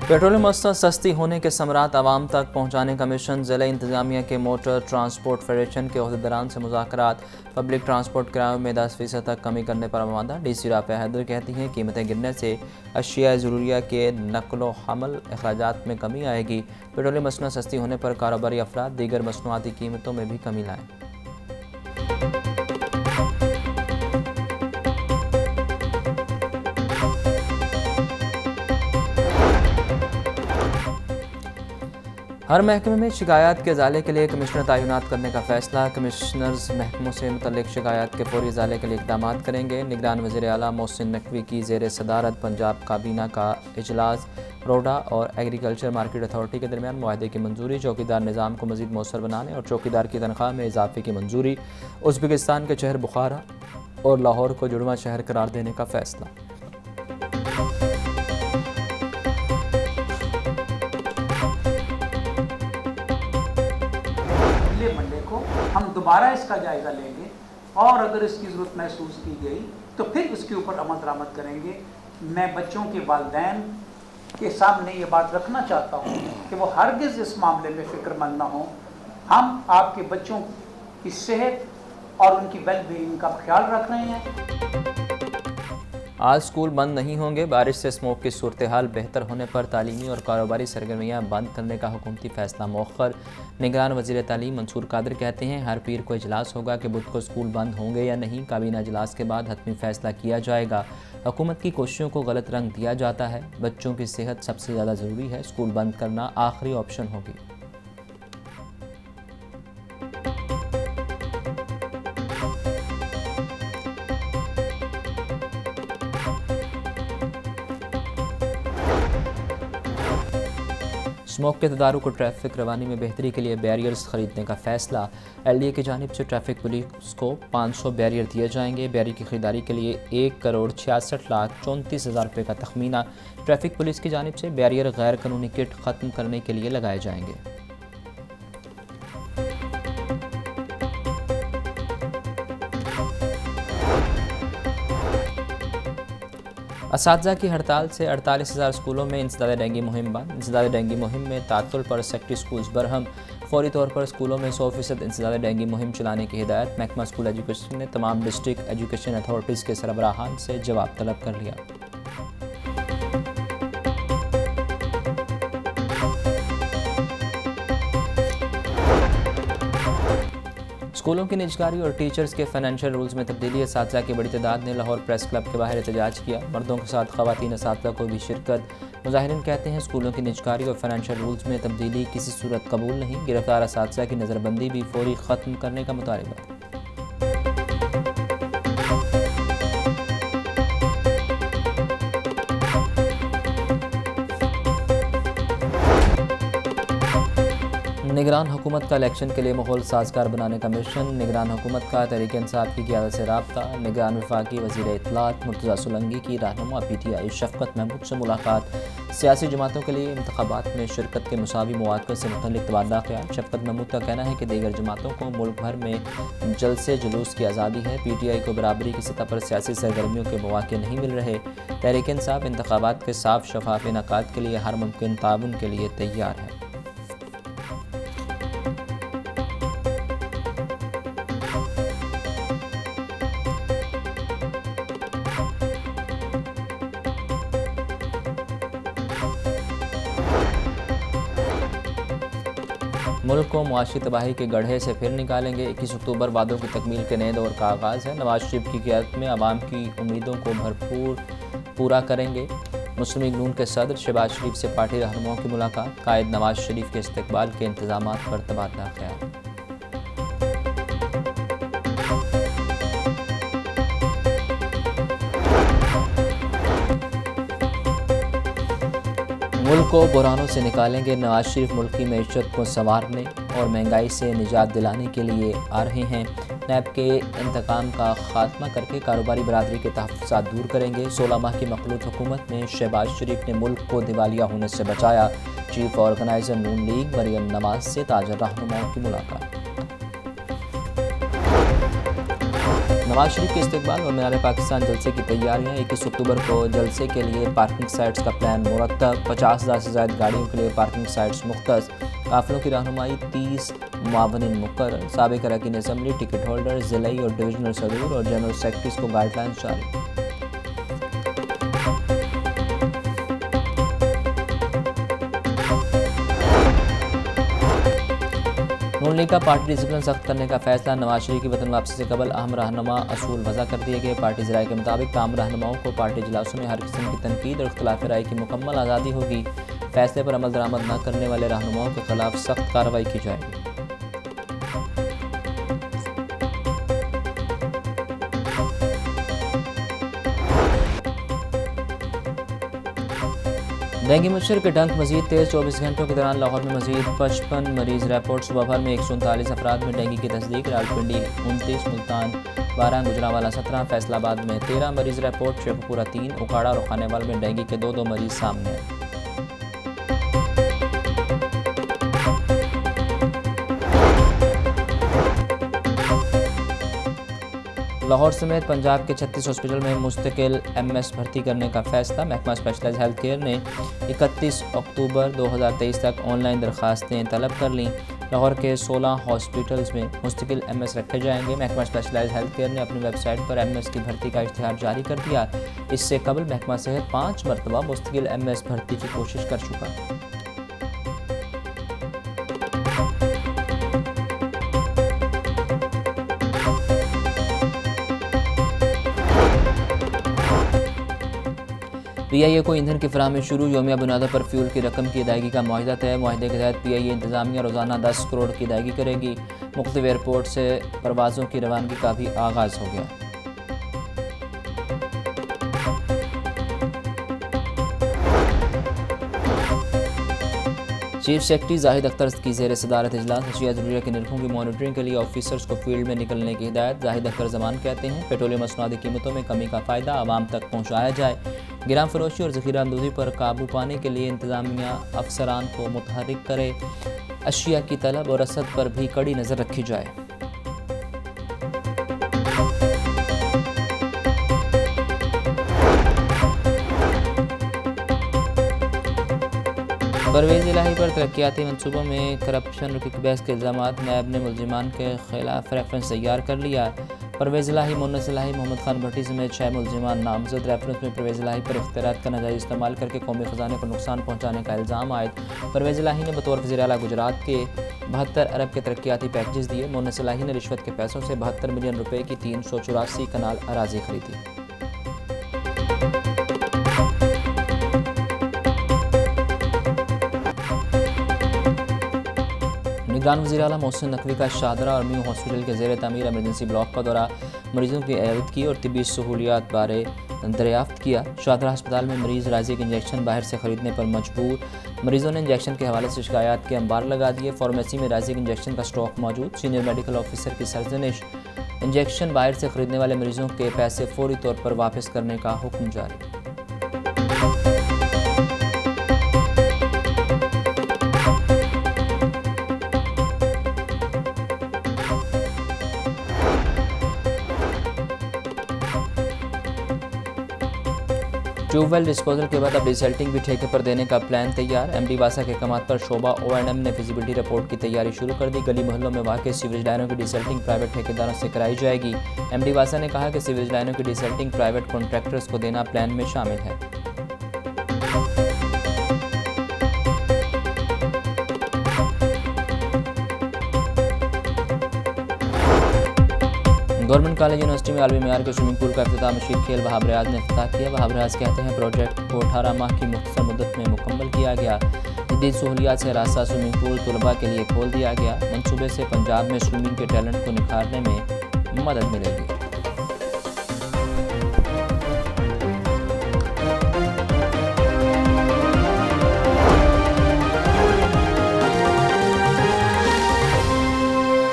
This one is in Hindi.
पेट्रोलियम मसनद सस्ती होने के समरात आवाम तक पहुँचाने का मिशन ज़िला इंतज़ामिया के मोटर ट्रांसपोर्ट फेडरेशन के अहदेदारान से मुज़ाकरात। पब्लिक ट्रांसपोर्ट किरायों में 10% तक कमी करने पर आमादा। DC राफ़िया हैदर कहती हैं कीमतें गिरने से अशिया ज़रूरिया के नकलो हमल अखराजात में कमी आएगी। पेट्रोलियम मसनद सस्ती होने पर कारोबारी अफराद दीगर मसनूआती कीमतों में भी कमी लाएँ। हर महकमे में शिकायत के इजाले के लिए कमिश्नर तैनात करने का फैसला। कमिश्नर्स महकमों से मुतल्लिक शिकायत के फौरी इजाले के लिए इक़दाम करेंगे। निगरान वज़ीर आला मोहसिन नकवी की ज़ेर सदारत पंजाब काबीना का इजलास। रोडा और एग्रीकल्चर मार्केट अथॉरिटी के दरमियान मुआहदे की मंजूरी। चौकीदार निज़ाम को मज़ीद मौसर बनाने और चौकीदार की तनख्वाह में इजाफे की मंजूरी। उज़्बेकिस्तान के शहर बुखारा और लाहौर को जुड़वा शहर करार देने का फैसला। मंडे को हम दोबारा इसका जायज़ा लेंगे और अगर इसकी ज़रूरत महसूस की गई तो फिर उसके ऊपर अमल दरामद करेंगे। मैं बच्चों के वालिदैन के सामने ये बात रखना चाहता हूँ कि वो हरगिज़ इस मामले में फ़िक्रमंद ना हों। हम आपके बच्चों की सेहत और उनकी वेलबीइंग का ख्याल रख रहे हैं। आज स्कूल बंद नहीं होंगे। बारिश से स्मोक की सूरत हाल बेहतर होने पर तालीमी और कारोबारी सरगर्मियाँ बंद करने का हुकूमती फैसला मौखर। निगरान वज़ीर तालीम मंसूर कादिर कहते हैं हर पीर को इजलास होगा कि बुध को स्कूल बंद होंगे या नहीं। काबीना इजलास के बाद हतमी फैसला किया जाएगा। हुकूमत की कोशिशों को गलत रंग दिया जाता है। बच्चों की सेहत सबसे ज़्यादा ज़रूरी है। स्कूल बंद करना आखिरी ऑप्शन होगी। स्मोक के तदारुक और ट्रैफिक रवानी में बेहतरी के लिए बैरियर्स खरीदने का फैसला। LDA की जानिब से ट्रैफिक पुलिस को 500 बैरियर दिए जाएंगे। बैरियर की खरीदारी के लिए 1,66,34,000 रुपये का तखमीना ट्रैफिक पुलिस की जानिब से बैरियर गैर कानूनी किट ख़त्म करने के लिए लगाए जाएंगे। असातिज़ा की हड़ताल से 48,000 स्कूलों में इंसदाद डेंगू मुहिम बंद। इंसदाद डेंगू मुहिम में तातुल पर सेक्टरी स्कूल्स बरहम। फौरी तौर पर स्कूलों में 100% इंसदाद डेंगू मुहिम चलाने की हिदायत। महकमा स्कूल एजुकेशन ने तमाम डिस्ट्रिक्ट एजुकेशन अथॉरिटीज़ के सरबराहान से जवाब तलब कर लिया। स्कूलों की निजकारी और टीचर्स के फाइनेंशियल रूल्स में तब्दीली। असातिज़ा की बड़ी तादाद ने लाहौर प्रेस क्लब के बाहर एहतजाज किया। मर्दों के साथ ख़वातीन असातिज़ा को भी शिरकत। मुज़ाहिरीन कहते हैं स्कूलों की निजकारी और फाइनेंशियल रूल्स में तब्दीली किसी सूरत कबूल नहीं। गिरफ्तार असातिज़ा की नज़रबंदी भी फौरी ख़त्म करने का मुतालबा। निगरान हुकूमत का इलेक्शन के लिए माहौल साजगार बनाने का मिशन। निगरान हुकूमत का तहरीक इंसाफ की क़यादत से रब्ता। निगरान वफाकी वज़ीर इत्तलात मुर्तज़ा सोलंकी की रहनुमा PTI शफ़क़त महमूद से मुलाकात। सियासी जमातों के लिए इंतखाबात में शिरकत के मुसावी मौक़े से मुतल्लिक़ तबादला ख्याल। शफ़क़त महमूद का कहना है कि दीगर जमातों को मुल्क भर में जलसे जुलूस की आज़ादी है। PTI को बराबरी की सतह पर सियासी सरगर्मियों के मौक़े नहीं मिल रहे। तहरीक इंसाफ इंतखाबात के साफ शफाफ इनेकाद के लिए हर मुमकिन ताउन के लिए तैयार है। मुल्क को मुआशी तबाही के गड्ढे से फिर निकालेंगे। 21 अक्टूबर वादों की तकमील के नए दौर का आगाज़ है। नवाज शरीफ की क़यादत में आवाम की उम्मीदों को भरपूर पूरा करेंगे। मुस्लिम लीग नून के सदर शहबाज शरीफ से पार्टी रहनुमाओं की मुलाकात। कायद नवाज शरीफ के इस्तकबाल के इंतज़ामात पर तबादला ख्याल। मुल्क को बुरानों से निकालेंगे। नवाज शरीफ मुल्क की मईशत को संवारने और महंगाई से निजात दिलाने के लिए आ रहे हैं। नैब के इंतकाम का खात्मा करके कारोबारी बरादरी के तहफ़्फ़ुज़ात दूर करेंगे। 16 माह की मखलूत हुकूमत में शहबाज शरीफ ने मुल्क को दिवालिया होने से बचाया। चीफ ऑर्गेनाइज़र नून लीग मरियम नवाज से ताजा रहनुमाओं की मुलाकात। नवाज शरीफ के इस्तकबाल और मीनार पाकिस्तान जलसे की तैयारियां। 21 अक्टूबर को जलसे के लिए पार्किंग साइट्स का प्लान मुरतब। 50,000 से ज़्यादा गाड़ियों के लिए पार्किंग साइट्स मुख्तस। काफिलों की रहनुमाई 30 मुआवनिन मुकर्रर। साबिक अरकान असम्बली, टिकट होल्डर, ज़िलाई और डिविजनल सदूर और जनरल सेक्रेटरीज को गाइडलाइंस जारी। नून लीग का पार्टी डिसिप्लिन सख्त करने का फैसला। नवाज शरीफ की वतन वापसी से कबल अहम रहनुमा असूल वज़ा कर दिए गए। पार्टी ज़राए के मुताबिक तमाम रहनुमाओं को पार्टी इजलासों में हर किस्म की तनकीद और इख्तिलाफ राय की मुकम्मल आज़ादी होगी। फैसले पर अमल दरामद न करने वाले रहनुमाओं के खिलाफ सख्त कार्रवाई की जाएगी। डेंगू मच्छर के डंक मजीद तेज़। 24 घंटों के दौरान लाहौर में मजीद 55 मरीज रिपोर्ट। सुबह भर में 139 अफराद में डेंगू की तस्दीक। रावलपिंडी 29, मुल्तान 12, गुजरांवाला 17, फैसलाबाद में 13 मरीज रिपोर्ट। शेखपुरा 3, उकाड़ा और खानेवाल में डेंगू के 2 मरीज सामने आए। लाहौर समेत पंजाब के 36 हॉस्पिटल में मुस्तकिल MS भर्ती करने का फैसला। महकमा स्पेशलाइज्ड हेल्थ केयर ने 31 अक्टूबर 2023 तक ऑनलाइन दरखास्तें तलब कर लीं। लाहौर के 16 हॉस्पिटल्स में मुस्तकिल MS रखे जाएंगे। महकमा स्पेशलाइज्ड हेल्थ केयर ने अपनी वेबसाइट पर MS की भर्ती का इश्तिहार जारी कर दिया। इससे कबल महकमा सेहत 5 मरतबा मुस्तकिल MS भर्ती की कोशिश कर चुका है। PIA को ईंधन की फराहमी शुरू। यौमिया बुनियादों पर फ्यूल की रकम की अदायगी का मुआहिदा तय। मुआहिदे के तहत PIA इंतजामिया रोज़ाना 10 करोड़ की अदायगी करेगी। मुख्तलिफ एयरपोर्ट से परवाज़ों की रवानगी का भी आगाज़ हो गया। चीफ सेक्रेटरी जाहिद अख्तर की ज़ेर सदारत इजलास। अशिया ज़रूरिया के निर्खों की मॉनिटरिंग के लिए ऑफिसर्स को फील्ड में निकलने की हिदायत। जाहिद अख्तर जमान कहते हैं पेट्रोलियम मसनूआती कीमतों में कमी का फ़ायदा आवाम तक पहुँचाया जाए। गिराम फरोशी और ज़ख़ीरा अंदोज़ी पर काबू पाने के लिए इंतज़ामिया अफसरान को मुतहर्रिक करे। अशिया की तलब और रसद पर भी कड़ी नज़र रखी जाए। परवेज़ इलाही पर तरक्याती मनसूबों में करप्शन और किकबैक के इल्ज़ाम। नैब ने मुलजिमान के खिलाफ रेफरेंस तैयार कर लिया। परवेज़ इलाही, मुन्नस इलाही, मोहम्मद खान भट्टी समेत 6 मुलजिमान नामजद। रेफरेंस में परवेज़ इलाही पर इख्तियारात का नाजायज़ इस्तेमाल करके कौमी ख़जाने को नुकसान पहुँचाने का इल्ज़ाम आयद। परवेज़ इलाही ने बतौर वज़ीर आला गुजरात के 72 अरब के तरक्याती पैकेजेस दिए। मुन्नस इलाही ने रिश्वत के पैसों से 72 मिलियन रुपए की 384 कनाल अराज़ी खरीदी। निगरान वज़ीर आला मोहसिन नकवी का शाहदरा और न्यू हॉस्पिटल के ज़ेर तामीर एमरजेंसी ब्लॉक का दौरा। मरीजों की इयादत और तिब्बी सहूलियात बारे दरियाफ्त किया। शाहदरा अस्पताल में मरीज राज़िक इंजेक्शन बाहर से ख़रीदने पर मजबूर। मरीजों ने इंजेक्शन के हवाले से शिकायत के अंबार लगा दिए। फार्मेसी में राज़िक इंजेक्शन का स्टॉक मौजूद। सीनियर मेडिकल ऑफिसर की सरजनिश। इंजेक्शन बाहर से ख़रीदने वाले मरीजों के पैसे फौरी तौर पर वापस करने का हुक्म जारी। ट्यूबवेल डिस्पोजल के बाद अब डिसल्टिंग भी ठेके पर देने का प्लान तैयार। MD वासा के अहकामात पर शोबा O&M ने फिजिबिलिटी रिपोर्ट की तैयारी शुरू कर दी। गली मोहल्लों में वाक़ई सीवरेज लाइनों की डिसल्टिंग प्राइवेट ठेकेदारों से कराई जाएगी। MD वासा ने कहा कि सीवरेज लाइनों की डिसल्टिंग प्राइवेट कॉन्ट्रैक्टर्स को देना प्लान में शामिल है। गवर्नमेंट कॉलेज यूनिवर्सिटी में आलमी मेयार के स्विमिंग पूल का इफ्तिताह मशीर खेल वहाब रियाज ने इफ्तिताह किया। वहाब रियाज कहते हैं प्रोजेक्ट को 18 माह की मुख्तसर मुद्दत में मुकम्मल किया गया। जदीद सहूलियात से रास्ता स्विमिंग पूल तलबा के लिए खोल दिया गया। मंसूबे से पंजाब में स्विमिंग के टैलेंट को निखारने में मदद मिलेगी।